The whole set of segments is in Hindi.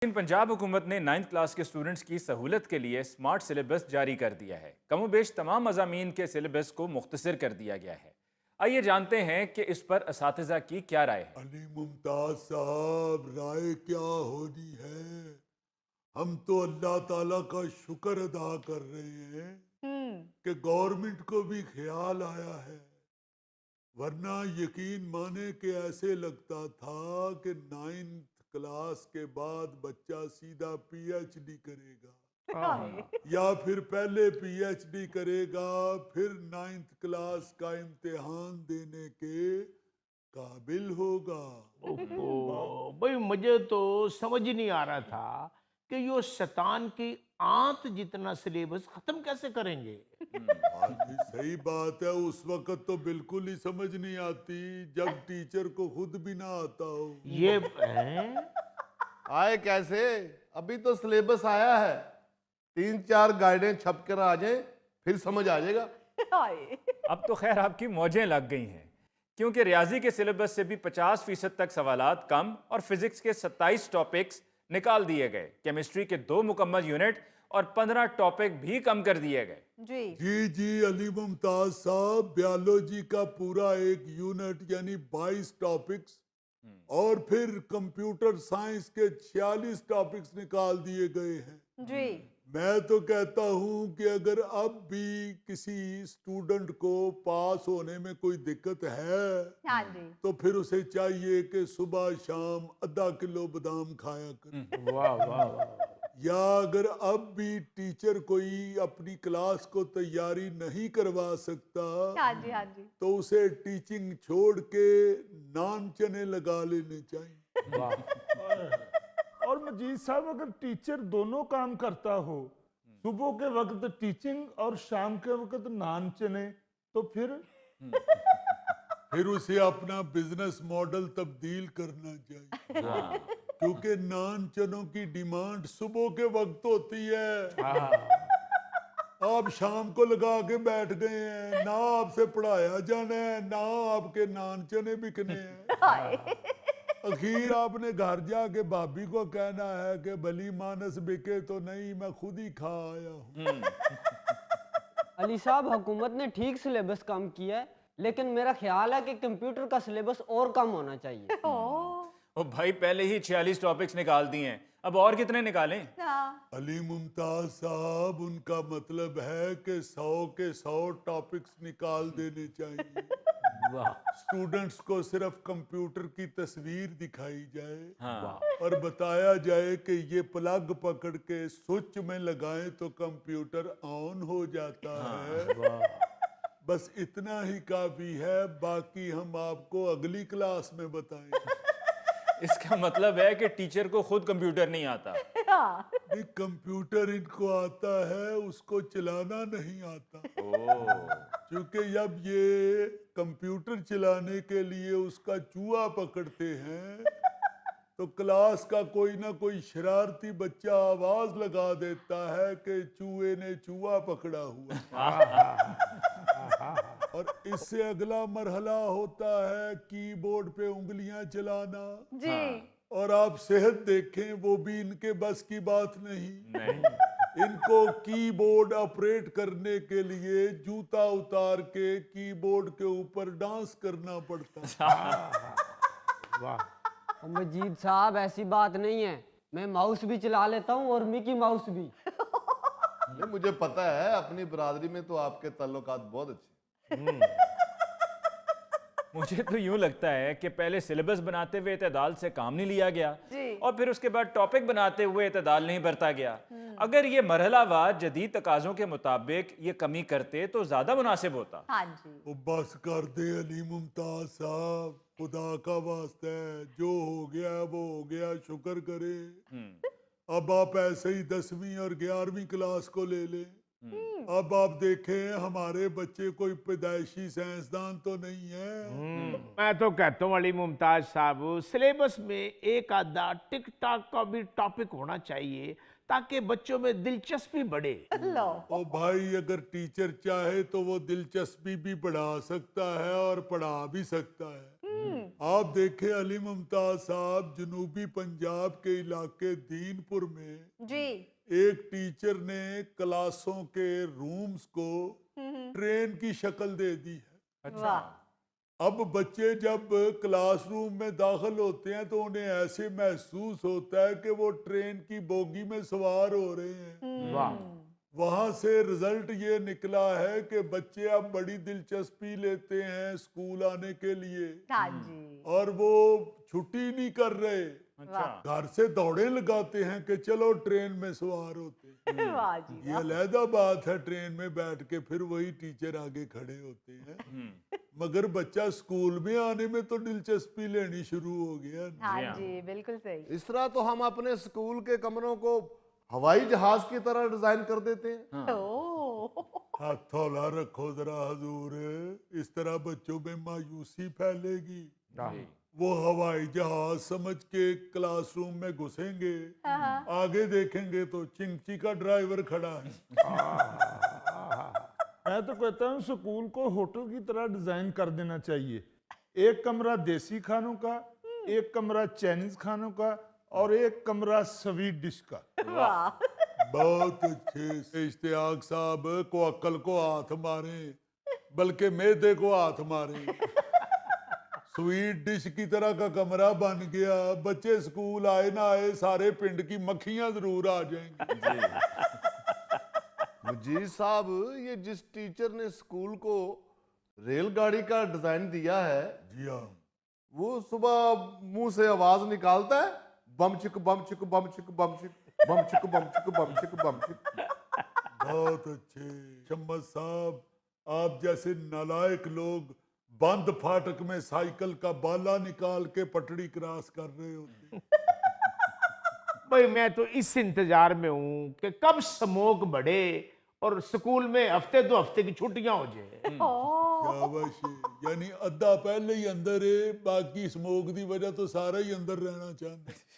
इन पंजाब हुकूमत ने 9th क्लास के स्टूडेंट्स की सहूलत के लिए स्मार्ट सिलेबस जारी कर दिया है। कमोबेश तमाम मज़ामीन के सिलेबस को मुख्तसर कर दिया गया है। आइए जानते हैं कि इस पर असातिज़ा की क्या राय है। अली मुमताज साहब, राय क्या होनी है। हम तो अल्लाह ताला का शुक्र अदा कर रहे हैं कि गवर्नमेंट को भी ख्याल आया है, वरना यकीन माने कि ऐसे लगता था कि 9th क्लास के बाद बच्चा सीधा पीएचडी करेगा या फिर पहले पीएचडी करेगा, फिर 9th क्लास का इम्तिहान देने के काबिल होगा। ओहो, भाई मुझे तो समझ ही नहीं आ रहा था कि यो शैतान की आंत जितना सिलेबस खत्म कैसे करेंगे। हाँ जी, सही बात है। उस वक्त तो बिल्कुल ही समझ नहीं आती जब टीचर को खुद भी ना आता हो। ये हैं? आए कैसे? अभी तो सिलेबस आया है, 3-4 गाइडें छप कर आ जाए, फिर समझ आ जाएगा। अब तो खैर आपकी मौजें लग गई हैं, क्योंकि रियाजी के सिलेबस से भी 50% तक सवालात कम और फिजिक्स के 27 टॉपिक्स निकाल दिए गए। केमिस्ट्री के 2 मुकम्मल यूनिट और 15 टॉपिक भी कम कर दिए गए। जी जी अली मुमताज साहब, बायोलॉजी का पूरा एक यूनिट यानी 22 टॉपिक्स और फिर कंप्यूटर साइंस के 46 टॉपिक्स निकाल दिए गए हैं। जी। मैं तो कहता हूं कि अगर अब भी किसी स्टूडेंट को पास होने में कोई दिक्कत है, हाँ जी। तो फिर उसे चाहिए कि सुबह शाम आधा किलो बादाम खाया करे। वाह वाह वाह। या अगर अब भी टीचर कोई अपनी क्लास को तैयारी नहीं करवा सकता, हाँ जी। हाँ जी। तो उसे टीचिंग छोड़ के नान चने लगा लेने चाहिए। और मजीद साहब, अगर टीचर दोनों काम करता हो, सुबह के वक्त टीचिंग और शाम के वक्त नान चने, तो फिर उसे अपना बिजनेस मॉडल तब्दील करना चाहिए, क्योंकि नान चनों की डिमांड सुबह के वक्त होती है। आप शाम को लगा के बैठ गए हैं, ना आपसे पढ़ाया जाना है, ना आपके नान चने बिकने हैं। अखीर आपने घर जाके भाभी को कहना है कि भली मानस बिके तो नहीं, मैं खुद ही खा आया हूँ। अली साहब, हुकूमत ने ठीक सिलेबस कम किया है, लेकिन मेरा ख्याल है कि कंप्यूटर का सिलेबस और कम होना चाहिए। ओ भाई, पहले ही 46 टॉपिक्स निकाल दिए हैं, अब और कितने निकालें? अली मुमताज साहब, उनका मतलब है कि 100 के 100 टॉपिक्स निकाल देने चाहिए। स्टूडेंट्स को सिर्फ कंप्यूटर की तस्वीर दिखाई जाए, हाँ। और बताया जाए कि ये प्लग पकड़ के स्विच में लगाएं तो कंप्यूटर ऑन हो जाता है। बस इतना ही काफी है, बाकी हम आपको अगली क्लास में बताएं। इसका मतलब है कि टीचर को खुद कंप्यूटर नहीं आता। नहीं, कंप्यूटर इनको आता है, उसको चलाना नहीं आता। क्योंकि जब ये कंप्यूटर चलाने के लिए उसका चूहा पकड़ते हैं, तो क्लास का कोई ना कोई शरारती बच्चा आवाज लगा देता है कि चूहे ने चूहा पकड़ा हुआ। और इससे अगला मरहला होता है कीबोर्ड पे उंगलियां चलाना। जी। और आप सेहत देखें, वो भी इनके बस की बात नहीं। इनको कीबोर्ड ऑपरेट करने के लिए जूता उतार के कीबोर्ड के ऊपर डांस करना पड़ता है। वाह मजीद साहब, ऐसी बात नहीं है, मैं माउस भी चला लेता हूँ और मिकी माउस भी। नहीं, मुझे पता है, अपनी बरादरी में तो आपके ताल्लुकात बहुत अच्छे। मुझे तो यूं लगता है कि पहले सिलेबस बनाते हुए इत्तेदाल से काम नहीं लिया गया, और फिर उसके बाद टॉपिक बनाते हुए इत्तेदाल नहीं बरता गया। अगर ये मरहलावार जदीद तकाज़ों के मुताबिक ये कमी करते तो ज्यादा मुनासिब होता। हाँ जी। वो बस कर दे अली मुमताज साहब, खुदा का वास्ता है, जो हो गया वो हो गया, शुक्र करे। अब आप ऐसे ही 10वीं और 11वीं क्लास को ले लें। अब आप देखें, हमारे बच्चे कोई पैदाइशी साइंसदान तो नहीं है। मैं तो कहता हूँ अली मुमताज साहब, सिलेबस में एक आधा टिक टाक का भी टॉपिक होना चाहिए, ताकि बच्चों में दिलचस्पी बढ़े। ओ भाई, अगर टीचर चाहे तो वो दिलचस्पी भी बढ़ा सकता है और पढ़ा भी सकता है। आप देखें अली मुमताज साहब, जनूबी पंजाब के इलाके दीनपुर में जी। एक टीचर ने क्लासों के रूम्स को ट्रेन की शक्ल दे दी है। वाह। अब बच्चे जब क्लासरूम में दाखिल होते हैं तो उन्हें ऐसे महसूस होता है कि वो ट्रेन की बोगी में सवार हो रहे हैं। वाह। वहां से रिजल्ट ये निकला है कि बच्चे अब बड़ी दिलचस्पी लेते हैं स्कूल आने के लिए, हाँ जी। और वो छुट्टी नहीं कर रहे, अच्छा। घर से दौड़े लगाते हैं कि चलो ट्रेन में सवार होते हैं। वाह जी ये वाह। अलहदा बात है, ट्रेन में बैठ के फिर वही टीचर आगे खड़े होते हैं, मगर बच्चा स्कूल में आने में तो दिलचस्पी लेनी शुरू हो गया। हाँ जी, बिल्कुल सही। इस तरह तो हम अपने स्कूल के कमरों को हवाई जहाज की तरह डिजाइन कर देते हैं। ओह। हाथ हौला रखो जरा हजूर, इस तरह बच्चों में मायूसी फैलेगी। वो हवाई जहाज समझ के क्लासरूम में घुसेंगे, आगे देखेंगे तो चिंची का ड्राइवर खड़ा है। मैं तो कहता हूँ स्कूल को होटल की तरह डिजाइन कर देना चाहिए। एक कमरा देसी खानों का, एक कमरा चाइनीज खानों का, और एक कमरा स्वीट डिश का। वाह। बहुत अच्छे। इश्तियाक साहब को अक्ल को हाथ मारे, बल्कि मैदे को हाथ मारे। स्वीट डिश की तरह का कमरा बन गया। बच्चे स्कूल आए ना आए, सारे पिंड की मक्खियां जरूर आ जाएंगी। मुजीब साहब, ये जिस टीचर ने स्कूल को रेलगाड़ी का डिजाइन दिया है, जी हाँ, वो सुबह मुंह से आवाज निकालता है, बम चिक बम चिक बम चिक बम चिक बम चिक बम चिक बम चिक बम चिक। बहुत अच्छे। शम्मद साहब, आप जैसे नालायक लोग बंद फाटक में साइकिल का बाला निकाल के पटड़ी क्रॉस कर रहे होते। भाई मैं तो इस इंतजार में हूं कि कब स्मोक बढ़े और स्कूल में हफ्ते 2 हफ्ते की छुट्टियां हो जाए। ओह। शाबाश है। यानी अद्धा पहले ही अंदर है, बाकी स्मोक की वजह तो सारा ही अंदर रहना चाहते।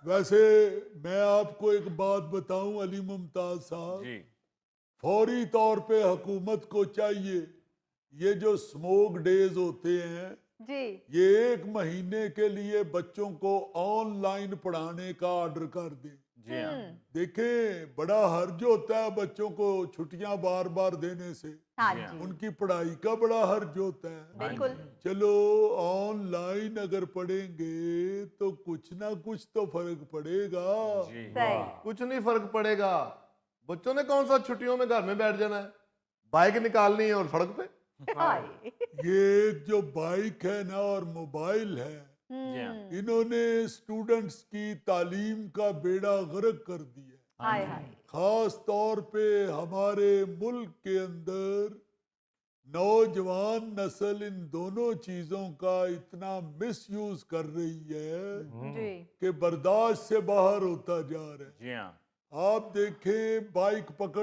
वैसे मैं आपको एक बात बताऊं अली मुमताज साहब, जी। फौरी तौर पे हुकूमत को चाहिए ये जो स्मोक डेज होते हैं, जी। ये 1 महीने के लिए बच्चों को ऑनलाइन पढ़ाने का ऑर्डर कर दे। जी हाँ। देखें, बड़ा हर्ज होता है बच्चों को छुट्टियां बार बार देने से, हाँ जी हाँ। जी, उनकी पढ़ाई का बड़ा हर्ज होता है। बिल्कुल। चलो ऑनलाइन अगर पढ़ेंगे तो कुछ ना कुछ तो फर्क पड़ेगा। जी। सही। कुछ नहीं फर्क पड़ेगा। बच्चों ने कौन सा छुट्टियों में घर में बैठ जाना है, बाइक निकालनी है और सड़क पे। हाय। ये जो बाइक है ना और मोबाइल है, जी हाँ। इन्होंने स्टूडेंट्स की तालीम का बेड़ा गर्क कर दिया। हाय हाय। खास तौर पे हमारे मुल्क के अंदर नौजवान नस्ल इन दोनों चीजों का इतना मिसयूज कर रही है जी। कि बर्दाश्त से बाहर होता जा रहा है। जी हाँ। आप देखें, बाइक पकड़